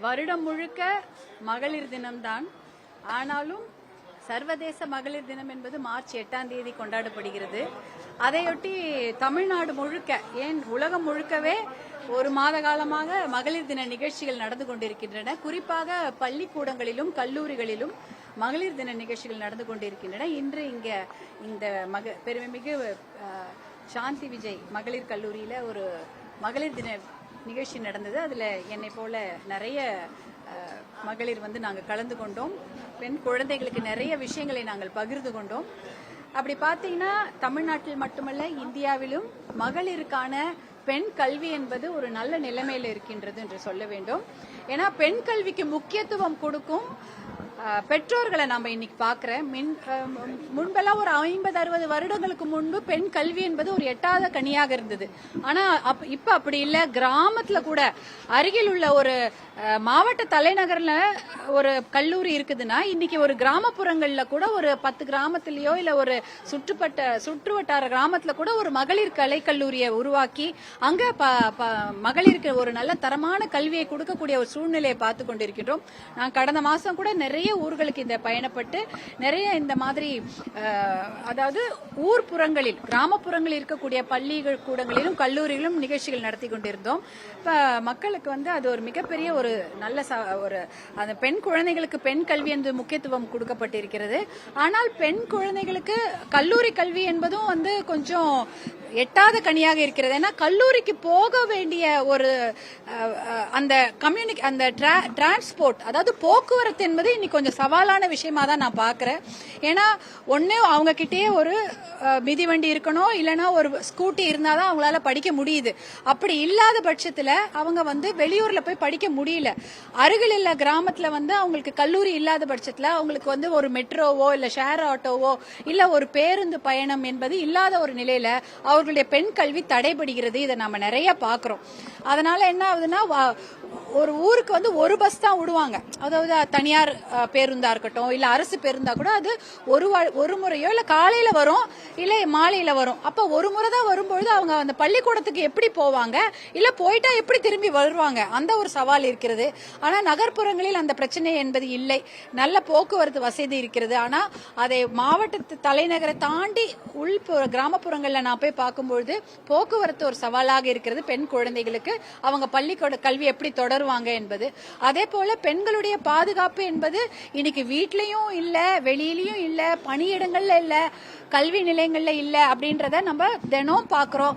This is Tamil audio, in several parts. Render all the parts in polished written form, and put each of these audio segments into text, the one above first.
வருடம் முழுக்க மகளிர் தினம்தான். ஆனாலும் சர்வதேச மகளிர் தினம் என்பது மார்ச் 8ஆம் தேதி கொண்டாடப்படுகிறது. அதையொட்டி தமிழ்நாடு முழுக்க, ஏன் உலகம் முழுக்கவே ஒரு மாத காலமாக மகளிர் தின நிகழ்ச்சிகள் நடந்து கொண்டிருக்கின்றன. குறிப்பாக பள்ளிக்கூடங்களிலும் கல்லூரிகளிலும் மகளிர் தின நிகழ்ச்சிகள் நடந்து கொண்டிருக்கின்றன. இன்று இங்க இந்த பெருமைமிகு சாந்தி விஜய் மகளிர் கல்லூரியில ஒரு மகளிர் தின நிகழ்ச்சி நடந்தது. அதுல என்னை போல நிறைய மகளிர் நாங்கள் கலந்து கொண்டோம். பெண் குழந்தைகளுக்கு நிறைய விஷயங்களை நாங்கள் பகிர்ந்து கொண்டோம். அப்படி பார்த்தீங்கன்னா தமிழ்நாட்டில் மட்டுமல்ல, இந்தியாவிலும் மகளிருக்கான பெண் கல்வி என்பது ஒரு நல்ல நிலைமையில் இருக்கின்றது என்று சொல்ல வேண்டும். ஏன்னா பெண் கல்விக்கு முக்கியத்துவம் கொடுக்கும் பெற்றோர்களை நம்ம இன்னைக்கு பார்க்கிறேன். முன்பெல்லாம் ஒரு 50-60 வருடங்களுக்கு முன்பு பெண் கல்வி என்பது ஒரு எட்டாத கனியாக இருந்தது. ஆனா இப்ப அப்படி இல்ல. கிராமத்துல கூட அருகில் உள்ள ஒரு மாவட்ட தலைநகர்ல ஒரு கல்லூரி இருக்குதுன்னா இன்னைக்கு ஒரு கிராமப்புறங்கள்ல கூட ஒரு 10 கிராமத்திலயோ இல்ல ஒரு சுற்றுவட்டார கிராமத்துல கூட ஒரு மகளிர் கலை கல்லூரியை உருவாக்கி அங்க மகளிருக்கு ஒரு நல்ல தரமான கல்வியை கொடுக்கக்கூடிய ஒரு சூழ்நிலையை பார்த்து கொண்டிருக்கின்றோம். நான் கடந்த மாசம் கூட நிறைய ஊர்களுக்கு இந்த பயணப்பட்டு நிறைய இந்த மாதிரி அதாவது ஊர்ப்புறங்களில் கிராமப்புறங்களில் இருக்கக்கூடிய பள்ளிகள் கூடங்களிலும் கல்லூரிகளிலும் நிகழ்ச்சிகள் நடத்தி கொண்டிருந்தோம். இப்ப மக்களுக்கு அது ஒரு மிகப்பெரிய ஒரு நல்ல ஒரு அந்த பெண் குழந்தைகளுக்கு பெண் கல்வி என்று முக்கியத்துவம் கொடுக்கப்பட்டிருக்கிறது. ஆனால் பெண் குழந்தைகளுக்கு கல்லூரி கல்வி என்பதும் கொஞ்சம் எட்டாத கனியாக இருக்கிறது. ஏன்னா கல்லூரிக்கு போக வேண்டிய ஒரு அந்த அந்த டிரான்ஸ்போர்ட், அதாவது போக்குவரத்து என்பது இன்னைக்கு கொஞ்சம் சவாலான விஷயமா தான் நான் பாக்குறேன். ஏன்னா ஒண்ணு அவங்க கிட்டே ஒரு மிதிவண்டி இருக்கணும், இல்லைன்னா ஒரு ஸ்கூட்டி இருந்தாதான் அவங்களால படிக்க முடியுது. அப்படி இல்லாத பட்சத்துல அவங்க வெளியூர்ல போய் படிக்க முடியல. அருகில் இல்ல கிராமத்துல அவங்களுக்கு கல்லூரி இல்லாத பட்சத்துல அவங்களுக்கு ஒரு மெட்ரோவோ இல்ல ஷேர் ஆட்டோவோ இல்ல ஒரு பேருந்து பயணம் என்பது இல்லாத ஒரு நிலையில அவர்களுடைய பெண் கல்வி தடைபடுகிறது. இதை நம்ம நிறைய பாக்குறோம். அதனால என்ன ஆகுதுன்னா, ஒரு ஊருக்கு ஒரு பஸ் தான் விடுவாங்க. அதாவது தனியார் பேருந்தா இருக்கட்டும் இல்ல அரசு பேருந்தா கூட அது ஒரு முறையோ இல்ல காலையில வரும் இல்ல மாலையில வரும். அப்ப ஒரு முறை தான் வரும்பொழுது அவங்க அந்த பள்ளிக்கூடத்துக்கு எப்படி போவாங்க, இல்ல போயிட்டா எப்படி திரும்பி வருவாங்க, அந்த ஒரு சவால் இருக்கிறது. ஆனா நகர்ப்புறங்களில் அந்த பிரச்சனை என்பது இல்லை. நல்ல போக்குவரத்து வசதி இருக்கிறது. ஆனா அதை மாவட்ட தலைநகரை தாண்டி கிராமப்புறங்கள்ல நான் போய் பார்க்கும்பொழுது போக்குவரத்து ஒரு சவாலாக இருக்கிறது. பெண் குழந்தைகளுக்கு அவங்க பள்ளிக்கூட கல்வி எப்படி தொடருவாங்க என்பது. அதே போல பெண்களுடைய பாதுகாப்பு என்பது இன்னைக்கு வீட்லயும் இல்ல, வெளியிலயும் இல்ல, பணியிடங்கள்ல இல்ல, கல்வி நிலையங்கள்ல இல்ல அப்படின்றத நம்ம தினம் பாக்குறோம்.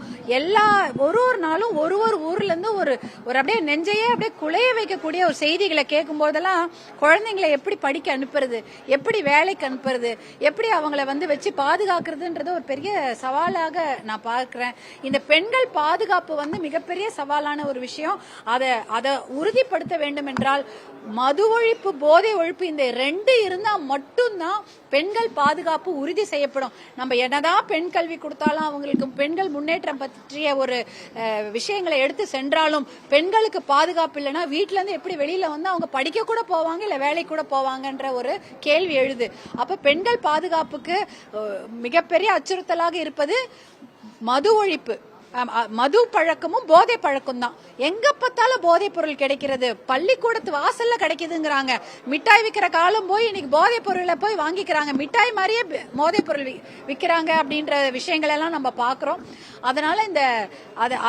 ஒரு நாளும் ஒரு ஊர்ல இருந்து ஒரு அப்படியே நெஞ்சையே அப்படியே குலைய வைக்கக்கூடிய ஒரு செய்திகளை கேட்கும் போதெல்லாம் குழந்தைங்களை எப்படி படிக்க அனுப்புறது, எப்படி வேலைக்கு அனுப்புறது, எப்படி அவங்கள வச்சு பாதுகாக்கிறதுன்றது ஒரு பெரிய சவாலாக நான் பார்க்கிறேன். இந்த பெண்கள் பாதுகாப்பு மிகப்பெரிய சவாலான ஒரு விஷயம். அதை உறுதிப்படுத்த வேண்டும் என்றால் மது ஒழிப்பு, போதை ஒழிப்பு, இந்த 2 இருந்தா மட்டும்தான் பெண்கள் பாதுகாப்பு உறுதி செய்யப்படும். நம்ம என்னதான் பெண் கல்வி கொடுத்தாலும் அவங்களுக்கு பெண்கள் முன்னேற்றம் பற்றிய ஒரு விஷயங்களை எடுத்து சென்றாலும் பெண்களுக்கு பாதுகாப்பு இல்லைன்னா வீட்டுல இருந்து எப்படி வெளியில அவங்க படிக்க கூட போவாங்க இல்ல வேலைக்கு கூட போவாங்கன்ற ஒரு கேள்வி எழுது. அப்ப பெண்கள் பாதுகாப்புக்கு மிகப்பெரிய அச்சுறுத்தலாக இருப்பது மது ஒழிப்பு. மது பழக்கமும் போதை பழக்கம் தான். எங்க பார்த்தாலும் போதைப் பொருள் கிடைக்கிறது, பள்ளிக்கூடத்து வாசல்ல கிடைக்குதுங்கிறாங்க. மிட்டாய் விற்கிற காலம் போய் இன்னைக்கு போதைப் பொருளை போய் வாங்கிக்கிறாங்க, மிட்டாய் மாதிரியே போதைப் பொருள் விற்கிறாங்க அப்படின்ற விஷயங்கள் எல்லாம் நம்ம பாக்குறோம். அதனால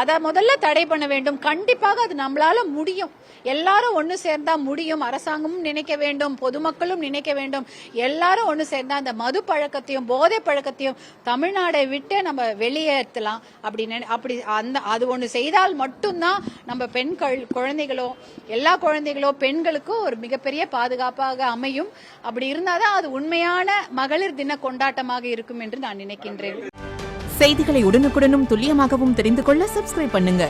அதை முதல்ல தடை பண்ண வேண்டும். கண்டிப்பாக அது நம்மளால முடியும். எல்லாரும் ஒண்ணு சேர்ந்தா முடியும். அரசாங்கமும் நினைக்க வேண்டும், பொதுமக்களும் நினைக்க வேண்டும். எல்லாரும் ஒண்ணு சேர்ந்தா அந்த மது பழக்கத்தையும் போதை பழக்கத்தையும் தமிழ்நாடை விட்டு நம்ம வெளியேற்றலாம். அது ஒண்ணு செய்தால் மட்டும்தான் நம்ம பெண் குழந்தைகளோ எல்லா குழந்தைகளோ பெண்களுக்கும் ஒரு மிகப்பெரிய பாதுகாப்பாக அமையும். அப்படி இருந்தாதான் அது உண்மையான மகளிர் தின கொண்டாட்டமாக இருக்கும் என்று நான் நினைக்கின்றேன். செய்திகளை உடனுக்குடனும் துல்லியமாகவும் தெரிந்து கொள்ள சப்ஸ்கிரைப் பண்ணுங்க.